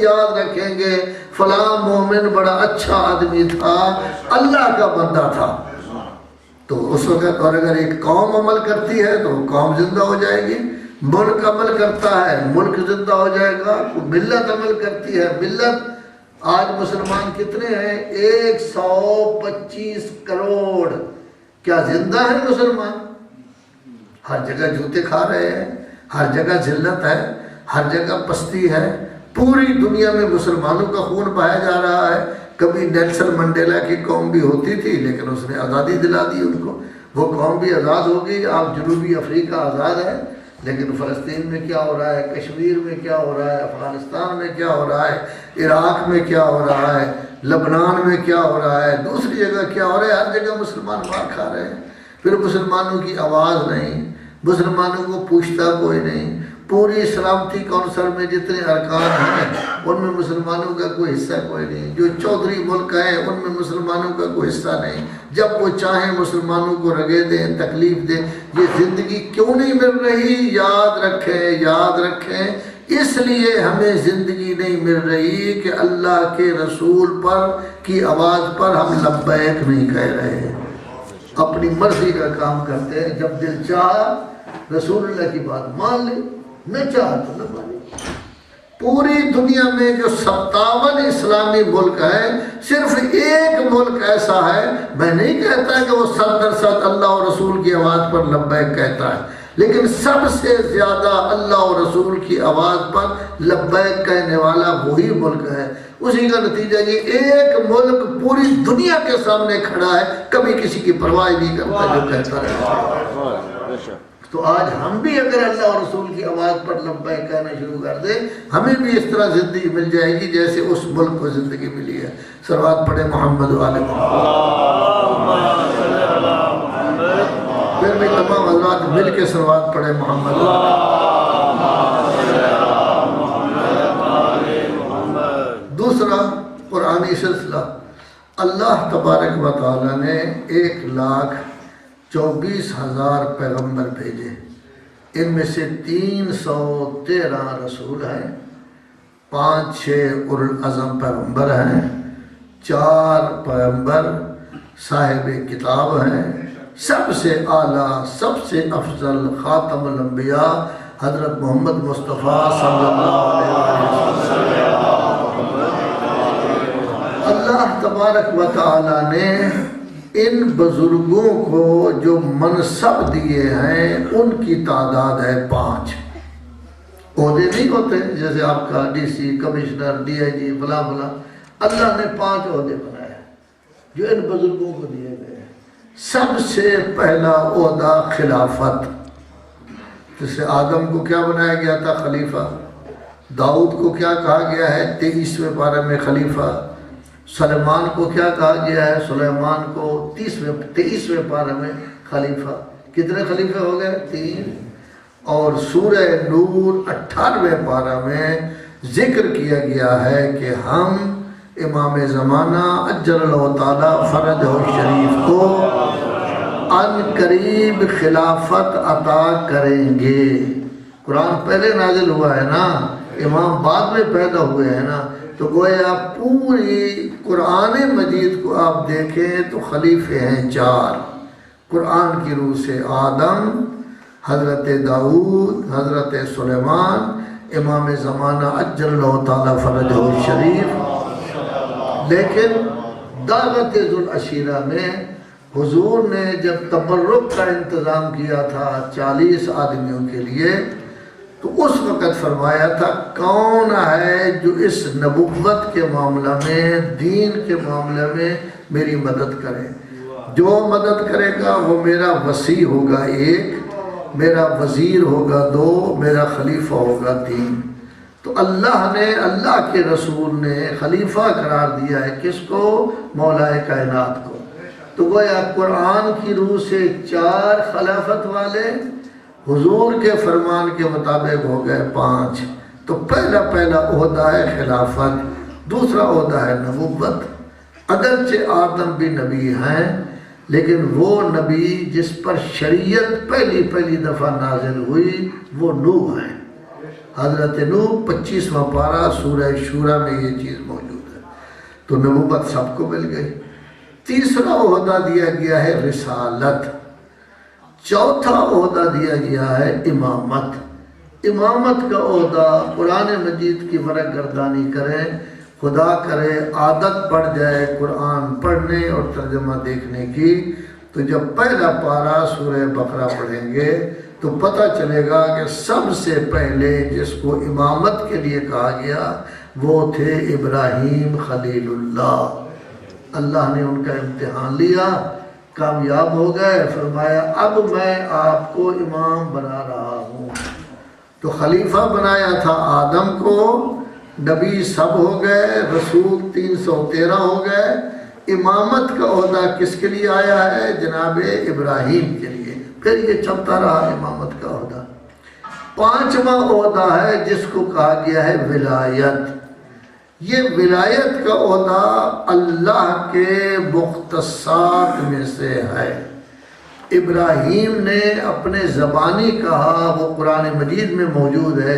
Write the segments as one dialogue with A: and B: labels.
A: یاد رکھیں گے فلاں مومن بڑا اچھا آدمی تھا، اللہ کا بندہ تھا، تو اس وقت اور اگر ایک قوم عمل کرتی ہے تو قوم زندہ ہو جائے گی، ملک عمل کرتا ہے ملک زندہ ہو جائے گا، ملت عمل کرتی ہے ملت۔ آج مسلمان کتنے ہیں؟ 125 کروڑ۔ کیا زندہ ہے مسلمان؟ ہر جگہ جوتے کھا رہے ہیں، ہر جگہ ذلت ہے، ہر جگہ پستی ہے، پوری دنیا میں مسلمانوں کا خون بہایا جا رہا ہے۔ کبھی نیلسن منڈیلا کی قوم بھی ہوتی تھی لیکن اس نے آزادی دلا دی ان کو، وہ قوم بھی آزاد ہو گئی۔ آپ جنوبی افریقہ آزاد ہے لیکن فلسطین میں کیا ہو رہا ہے، کشمیر میں کیا ہو رہا ہے، افغانستان میں کیا ہو رہا ہے، عراق میں کیا ہو رہا ہے، لبنان میں کیا ہو رہا ہے، دوسری جگہ کیا ہو رہا ہے، ہر جگہ مسلمان مار کھا رہے ہیں۔ پھر مسلمانوں کی آواز نہیں، مسلمانوں کو پوچھتا کوئی نہیں۔ پوری سلامتی کونسل میں جتنے ارکان ہیں ان میں مسلمانوں کا کوئی حصہ کوئی نہیں، جو چودھری ملک ہیں ان میں مسلمانوں کا کوئی حصہ نہیں۔ جب وہ چاہیں مسلمانوں کو رگے دیں، تکلیف دیں۔ یہ زندگی کیوں نہیں مل رہی؟ یاد رکھیں، یاد رکھیں، اس لیے ہمیں زندگی نہیں مل رہی کہ اللہ کے رسول پر کی آواز پر ہم لبیک نہیں کہہ رہے ہیں، اپنی مرضی کا کام کرتے ہیں۔ جب دل چاہا رسول اللہ کی بات مان لی، نہ چاہا تو نہ مانی۔ پوری دنیا میں جو 57 اسلامی ملک ہیں، صرف ایک ملک ایسا ہے، میں نہیں کہتا کہ وہ 100% اللہ اور رسول کی آواز پر لبیک کہتا ہے، لیکن سب سے زیادہ اللہ اور رسول کی آواز پر لبیک کہنے والا وہی ملک ہے۔ اسی کا نتیجہ یہ ایک ملک پوری دنیا کے سامنے کھڑا ہے، کبھی کسی کی پرواہ نہیں کرتا، جو کہتا ہے۔ تو آج ہم بھی اگر اللہ اور رسول کی آواز پر لبیک کہنا شروع کر دیں، ہمیں بھی اس طرح زندگی مل جائے گی جیسے اس ملک کو زندگی ملی ہے۔ صلوات پڑھے محمد وآل محمد۔ پھر بھی تمام حضرات مل کے صلوات پڑھے محمد وآل محمد۔ دوسرا قرآنی سلسلہ، اللہ تبارک و تعالیٰ نے 1,24,000 پیغمبر بھیجے، ان میں سے 313 رسول ہیں، 5-6 اولو العزم پیغمبر ہیں، 4 پیغمبر صاحب کتاب ہیں۔ سب سے اعلیٰ، سب سے افضل خاتم الانبیاء حضرت محمد مصطفیٰ صلی اللہ علیہ وسلم۔ اللہ تبارک و تعالیٰ نے ان بزرگوں کو جو منصب دیے ہیں ان کی تعداد ہے 5۔ عہدے نہیں ہوتے جیسے آپ کا D C, commissioner, D I G, فلاں فلاں، اللہ نے 5 عہدے بنائے جو ان بزرگوں کو دیے گئے ہیں۔ سب سے پہلا عہدہ خلافت، جس سے آدم کو کیا بنایا گیا تھا؟ خلیفہ۔ داؤد کو کیا کہا گیا ہے 23ویں پارے میں؟ خلیفہ۔ سلیمان کو کیا کہا گیا ہے؟ سلیمان کو 23ویں پارے میں خلیفہ۔ کتنے خلیفے ہو گئے؟ 3۔ اور سورہ نور 18ویں پارہ میں ذکر کیا گیا ہے کہ ہم امام زمانہ عجل اللہ تعالیٰ فرجہ شریف کو ان قریب خلافت عطا کریں گے۔ قرآن پہلے نازل ہوا ہے نا، امام بعد میں پیدا ہوئے ہیں نا، تو گویا پوری قرآن مجید کو آپ دیکھیں تو خلیفے ہیں 4 قرآن کی روح سے: آدم، حضرت داؤد، حضرت سلیمان، امام زمانہ عجل اللہ تعالیٰ فرجہ شریف۔ لیکن دعوت ذوالعشیرہ میں حضور نے جب تبرک کا انتظام کیا تھا 40 آدمیوں کے لیے، تو اس وقت فرمایا تھا کون ہے جو اس نبوت کے معاملہ میں، دین کے معاملہ میں میری مدد کرے؟ جو مدد کرے گا وہ میرا وصی ہوگا 1، میرا وزیر ہوگا 2، میرا خلیفہ ہوگا 3۔ تو اللہ نے، اللہ کے رسول نے خلیفہ قرار دیا ہے کس کو؟ مولا کائنات کو۔ تو گویا قرآن کی روح سے 4 خلافت والے، حضور کے فرمان کے مطابق ہو گئے 5۔ تو پہلا عہدہ ہے خلافت، دوسرا عہدہ ہے نبوت۔ اگرچہ آدم بھی نبی ہیں لیکن وہ نبی جس پر شریعت پہلی دفعہ نازل ہوئی وہ نوح ہیں۔ حضرت نوح 25واں پارہ سورہ شورى میں یہ چیز موجود ہے. تو نبوت سب کو مل گئی. تیسرا عہدہ دیا گیا ہے رسالت. چوتھا عہدہ دیا گیا ہے امامت. امامت کا عہدہ قرآن مجید کی ورق گردانی کریں، خدا کرے عادت پڑ جائے قرآن پڑھنے اور ترجمہ دیکھنے کی، تو جب پہلا پارہ سورہ بقرہ پڑھیں گے تو پتہ چلے گا کہ سب سے پہلے جس کو امامت کے لیے کہا گیا وہ تھے ابراہیم خلیل اللہ. اللہ نے ان کا امتحان لیا، کامیاب ہو گئے، فرمایا اب میں آپ کو امام بنا رہا ہوں. تو خلیفہ بنایا تھا آدم کو، نبی سب ہو گئے، رسول 313 ہو گئے. امامت کا عہدہ کس کے لیے آیا ہے؟ جناب ابراہیم کے لیے. پھر یہ چلتا رہا امامت کا عہدہ. پانچواں عہدہ ہے جس کو کہا گیا ہے ولایت. یہ ولایت کا عہدہ اللہ کے مختصات میں سے ہے. ابراہیم نے اپنے زبانی کہا، وہ قرآن مجید میں موجود ہے،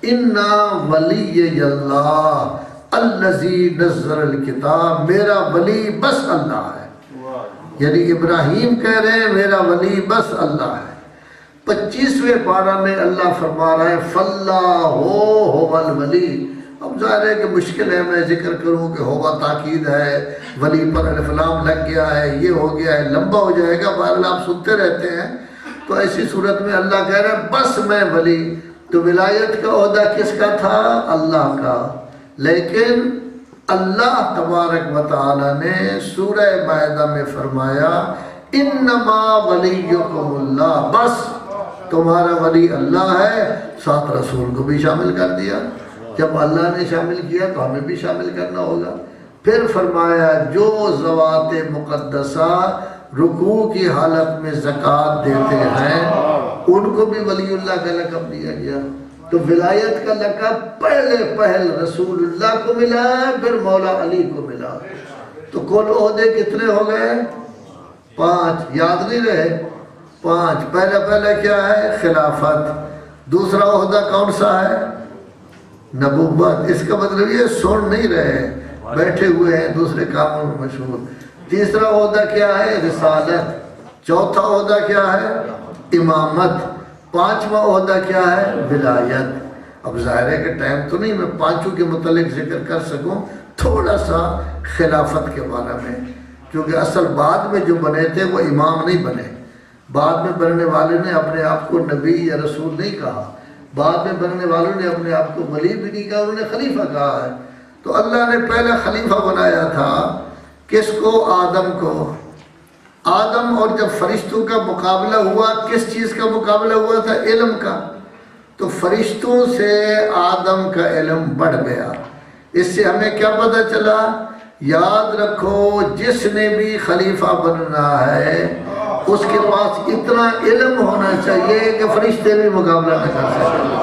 A: اِنَّا وَلِيَّ اللَّهُ الَّذِي نَزَّلَ الْكِتَابَ. میرا ولی بس اللہ ہے. یعنی ابراہیم کہہ رہے ہیں میرا ولی بس اللہ ہے. 25ویں پارہ میں اللہ فرما رہا ہے فَاللَّهُ هُوَ الْوَلِيُّ. اب ظاہر ہے کہ مشکل ہے میں ذکر کروں کہ ہوگا تاکید ہے، ولی پر الف لام لگ گیا ہے، یہ ہو گیا ہے، لمبا ہو جائے گا. بہرحال آپ سنتے رہتے ہیں. تو ایسی صورت میں اللہ کہہ رہا ہے بس میں ولی. تو ولایت کا عہدہ کس کا تھا؟ اللہ کا. لیکن اللہ تبارک و تعالی نے سورہ مائدہ میں فرمایا انما ولیکم اللہ. بس تمہارا ولی اللہ ہے. ساتھ رسول کو بھی شامل کر دیا. جب اللہ نے شامل کیا تو ہمیں بھی شامل کرنا ہوگا. پھر فرمایا جو ذوات مقدسہ رکوع کی حالت میں زکوٰۃ دیتے ہیں ان کو بھی ولی اللہ کا لقب دیا گیا. تو ولایت کا لقب پہل رسول اللہ کو ملا، پھر مولا علی کو ملا. تو کل عہدے کتنے ہو گئے؟ 5. یاد نہیں رہے؟ 5. پہلا کیا ہے؟ خلافت. دوسرا عہدہ کون سا ہے؟ نبوت. اس کا مطلب یہ سن نہیں رہے، بیٹھے ہوئے ہیں دوسرے کاموں میں مشغول. تیسرا عہدہ کیا ہے؟ رسالت. چوتھا عہدہ کیا ہے؟ امامت. 5واں عہدہ کیا ہے؟ ولایت. اب ظاہر ہے کہ ٹائم تو نہیں میں 5 کے متعلق ذکر کر سکوں. تھوڑا سا خلافت کے بارے میں، کیونکہ اصل بعد میں جو بنے تھے وہ امام نہیں بنے. بعد میں بننے والے نے اپنے آپ کو نبی یا رسول نہیں کہا. بعد میں بننے والوں نے اپنے آپ کو ولی بھی نہیں کہا، انہوں نے خلیفہ کہا ہے. تو اللہ نے پہلا خلیفہ بنایا تھا کس کو؟ آدم کو. آدم اور جب فرشتوں کا مقابلہ ہوا، کس چیز کا مقابلہ ہوا تھا؟ علم کا. تو فرشتوں سے آدم کا علم بڑھ گیا. اس سے ہمیں کیا پتہ چلا؟ یاد رکھو جس نے بھی خلیفہ بننا ہے اس کے پاس اتنا علم ہونا چاہیے کہ فرشتے بھی مقابلہ نہ کر سکیں.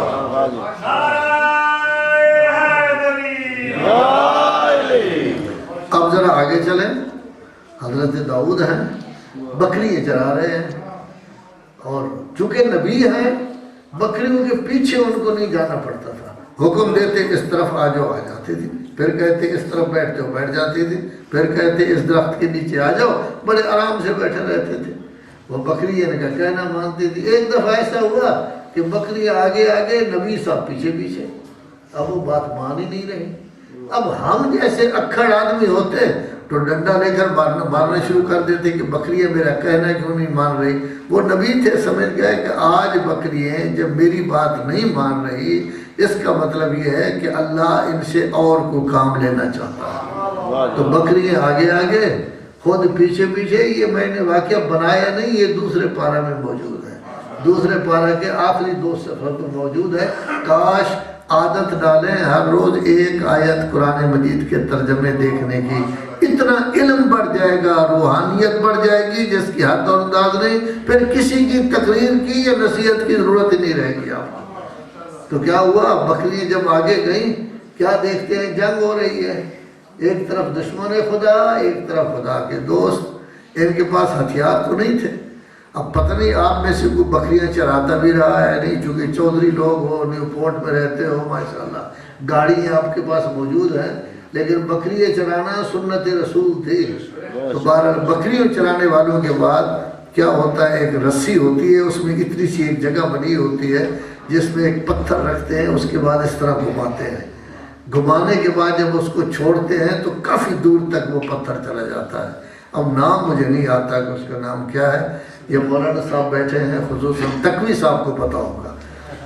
A: اب ذرا آگے چلیں. حضرت داؤد ہیں، بکری چرا رہے ہیں، اور چونکہ نبی ہیں بکریوں کے پیچھے ان کو نہیں جانا پڑتا تھا. حکم دیتے اس طرف آ جاؤ، آ جاتی تھی. پھر کہتے اس طرف بیٹھ جاؤ، بیٹھ جاتی تھی. پھر کہتے اس درخت کے نیچے آ جاؤ، بڑے آرام سے بیٹھے رہتے تھے. وہ بکری ان کا کہنا مانتی تھی. ایک دفعہ ایسا ہوا کہ بکری آگے آگے، نبی صاحب پیچھے پیچھے. اب وہ بات مان ہی نہیں رہی. اب ہم جیسے اکھڑ آدمی ہوتے تو ڈنڈا لے کر مارنا شروع کر دیتے کہ بکریاں میرا کہنا کیوں نہیں مان رہی. وہ نبی تھے، سمجھ گئے کہ آج بکریاں جب میری بات نہیں مان رہی اس کا مطلب یہ ہے کہ اللہ ان سے اور کو کام لینا چاہتا ہے. تو بکریاں آگے آگے، خود پیچھے پیچھے. یہ میں نے واقعہ بنایا نہیں، یہ دوسرے پارہ میں موجود ہے. دوسرے پارہ کے آخری 2 صفحے پر موجود ہے. کاش عادت ڈالیں ہر روز ایک آیت قرآن مجید کے ترجمے دیکھنے کی. اتنا علم بڑھ جائے گا، روحانیت بڑھ جائے گی جس کی حد اور انداز نہیں. پھر کسی کی تقریر کی یا نصیحت کی ضرورت ہی نہیں رہے گی آپ. تو کیا ہوا؟ بکریاں جب آگے گئیں کیا دیکھتے ہیں؟ جنگ ہو رہی ہے. ایک طرف دشمن خدا، ایک طرف خدا کے دوست. ان کے پاس ہتھیار تو نہیں تھے. اب پتہ نہیں آپ میں سے کوئی بکریاں چراتا بھی رہا ہے نہیں، چونکہ چودھری لوگ ہو، نیو پورٹ میں رہتے ہو، ماشاءاللہ گاڑی آپ کے پاس موجود ہے، لیکن بکریاں چرانا سنت رسول تھی۔ تو بہرحال بکریوں چرانے والوں کے بعد کیا ہوتا ہے، ایک رسی ہوتی ہے، اس میں اتنی سی ایک جگہ بنی ہوتی ہے جس میں ایک پتھر رکھتے ہیں، اس کے بعد اس طرح گھماتے ہیں، گھمانے کے بعد جب اس کو چھوڑتے ہیں تو کافی دور تک وہ پتھر چلا جاتا ہے۔ اب نام مجھے نہیں آتا کہ اس کا نام کیا ہے، یہ مولانا صاحب بیٹھے ہیں، خصوصاً تقوی صاحب کو پتہ ہوگا۔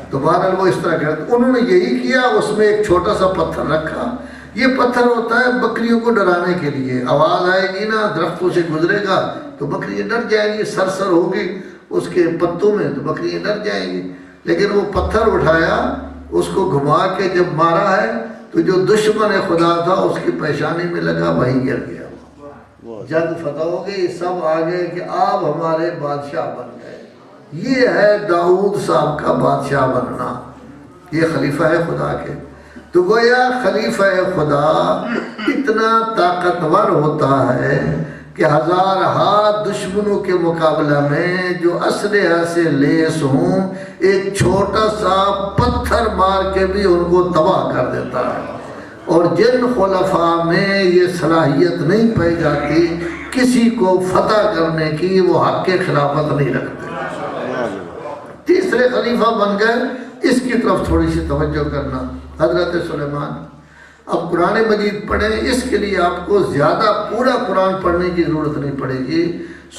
A: تو بہرحال وہ اس طرح کرتے، انہوں نے یہی کیا، اس میں ایک چھوٹا سا پتھر رکھا۔ یہ پتھر ہوتا ہے بکریوں کو ڈرانے کے لیے، آواز آئے گی نا، درختوں سے گزرے گا تو بکریاں ڈر جائیں گی، سر ہوگی اس کے پتوں میں تو بکریاں ڈر جائیں گی۔ لیکن وہ پتھر اٹھایا، اس کو گھما کے جب مارا ہے تو جو دشمن خدا تھا اس کی پیشانی میں لگا، وہیں گر گیا۔ جنگ فتح ہو گئی، سب آگے کہ آپ ہمارے بادشاہ بن گئے۔ یہ ہے داؤد صاحب کا بادشاہ بننا، یہ خلیفہ ہے خدا کے۔ تو گویا خلیفہ خدا اتنا طاقتور ہوتا ہے کہ ہزارہا دشمنوں کے مقابلہ میں جو اسلحہ سے لیس ہوں، ایک چھوٹا سا پتھر مار کے بھی ان کو تباہ کر دیتا ہے۔ اور جن خلفاء میں یہ صلاحیت نہیں پائی جاتی کسی کو فتح کرنے کی، وہ حق کے خلافت نہیں رکھتے۔ تیسرے خلیفہ بن گئے، اس کی طرف تھوڑی سی توجہ کرنا، حضرت سلیمان۔ اب قرآن مجید پڑھیں، اس کے لیے آپ کو زیادہ پورا قرآن پڑھنے کی ضرورت نہیں پڑے گی۔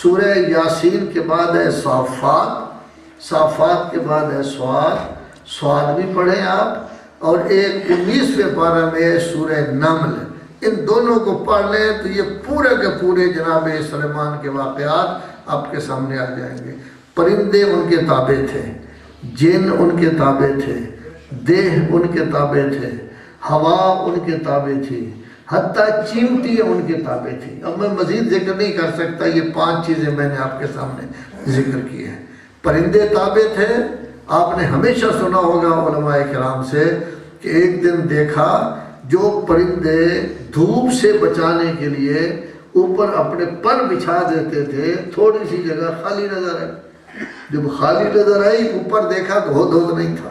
A: سورہ یاسین کے بعد ہے صافات، صافات کے بعد ہے سواد، سواد بھی پڑھیں آپ، اور ایک 19ویں پارہ میں ہے سورہ نمل۔ ان دونوں کو پڑھ لیں تو یہ پورے کے پورے جناب سلیمان کے واقعات آپ کے سامنے آ جائیں گے۔ پرندے ان کے تابع تھے، جن ان کے تابع تھے، دیہ ان کے تابع تھے، ہوا ان کے تابع تھی، حتیٰ چیمٹیاں ان کے تابع تھی۔ اب میں مزید ذکر نہیں کر سکتا، یہ 5 چیزیں میں نے آپ کے سامنے ذکر کی ہیں۔ پرندے تابع تھے، آپ نے ہمیشہ سنا ہوگا علماء کرام سے کہ ایک دن دیکھا جو پرندے دھوپ سے بچانے کے لیے اوپر اپنے پر بچھا دیتے تھے، تھوڑی سی جگہ خالی نظر آئی، جب خالی نظر آئی اوپر دیکھا تو ہدہد نہیں تھا،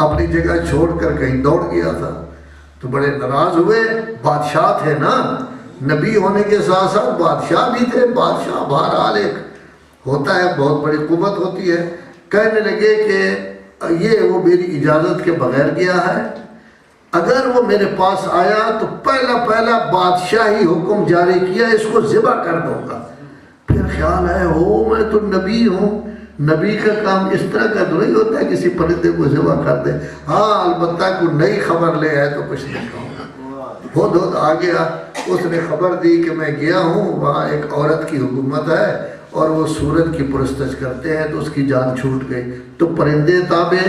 A: اپنی جگہ چھوڑ کر کہیں دوڑ گیا تھا۔ تو بڑے ناراض ہوئے، بادشاہ تھے نا، نبی ہونے کے ساتھ ساتھ بادشاہ بھی تھے، بادشاہ بہرحال ایک ہوتا ہے، بہت بڑی قوت ہوتی ہے۔ کہنے لگے کہ یہ وہ میری اجازت کے بغیر گیا ہے، اگر وہ میرے پاس آیا تو پہلا بادشاہی حکم جاری کیا، اس کو ذبح کر دوں گا۔ پھر خیال ہے میں تو نبی ہوں، نبی کا کام اس طرح کا تو نہیں ہوتا ہے کسی پرندے کو ذبح کر دے، ہاں البتہ کوئی نئی خبر لے آئے تو کچھ نہیں کہوں گا۔ ہدہد آ گیا، اس نے خبر دی کہ میں گیا ہوں، وہاں ایک عورت کی حکومت ہے اور وہ سورج کی پرستش کرتے ہیں، تو اس کی جان چھوٹ گئی۔ تو پرندے تابع،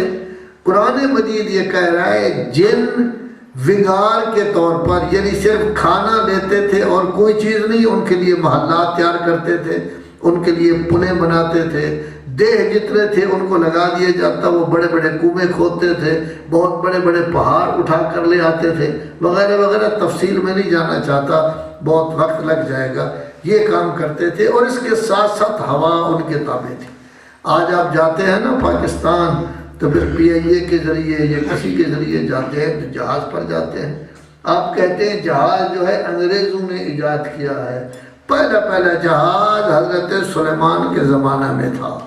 A: قرآن مجید یہ کہہ رہا ہے جن وگار کے طور پر، یعنی صرف کھانا لیتے تھے اور کوئی چیز نہیں، ان کے لیے محلات تیار کرتے تھے، ان کے لیے پلیں بناتے تھے، دیہ جتنے تھے ان کو لگا دیا جاتا، وہ بڑے بڑے کنویں کھودتے تھے، بہت بڑے بڑے پہاڑ اٹھا کر لے آتے تھے، وغیرہ وغیرہ، تفصیل میں نہیں جانا چاہتا، بہت وقت لگ جائے گا۔ یہ کام کرتے تھے، اور اس کے ساتھ ساتھ ہوا ان کے تابع تھی۔ آج آپ جاتے ہیں نا پاکستان تو پھر PIA کے ذریعے یا کسی کے ذریعے جاتے ہیں تو جہاز پر جاتے ہیں، آپ کہتے ہیں جہاز جو ہے انگریزوں نے ایجاد کیا ہے، پہلا جہاز حضرت سلیمان کے زمانہ میں تھا۔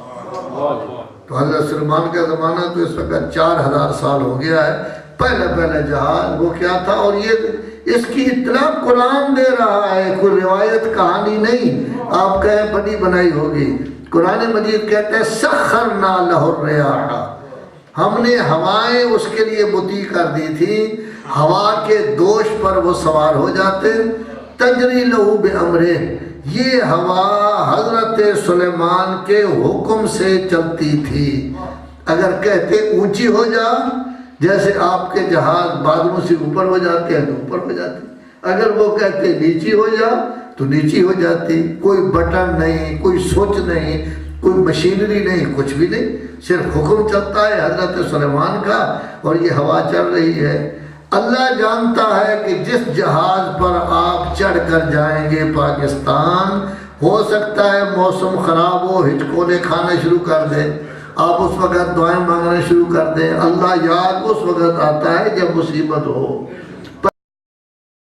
A: تو حضرت سلیمان کا زمانہ تو اس وقت 4000 سال ہو گیا ہے، پہلا جہاز وہ کیا تھا، اور یہ اس کی اطلاع قرآن دے رہا ہے، کوئی روایت کہانی نہیں، آپ کہیں بنی بنائی ہوگی۔ قرآن مجید کہتے ہیں سخرنا لہ الریاح، ہم نے ہوائیں اس کے لیے مطیع کر دی تھی، ہوا کے دوش پر وہ سوار ہو جاتے، تجری لہو بامرہ، یہ ہوا حضرت سلیمان کے حکم سے چلتی تھی۔ اگر کہتے اونچی ہو جا، جیسے آپ کے جہاز بادلوں سے اوپر ہو جاتے ہیں تو اوپر ہو جاتے، اگر وہ کہتے نیچی ہو جا تو نیچی ہو جاتی، کوئی بٹن نہیں، کوئی سوئچ نہیں، کوئی مشینری نہیں، کچھ بھی نہیں، صرف حکم چلتا ہے حضرت سلیمان کا، اور یہ ہوا چل رہی ہے۔ اللہ جانتا ہے کہ جس جہاز پر آپ چڑھ کر جائیں گے پاکستان، ہو سکتا ہے موسم خراب ہو، ہچکولے کھانے شروع کر دیں، آپ اس وقت دعائیں مانگنے شروع کر دیں، اللہ یاد اس وقت آتا ہے جب مصیبت ہو۔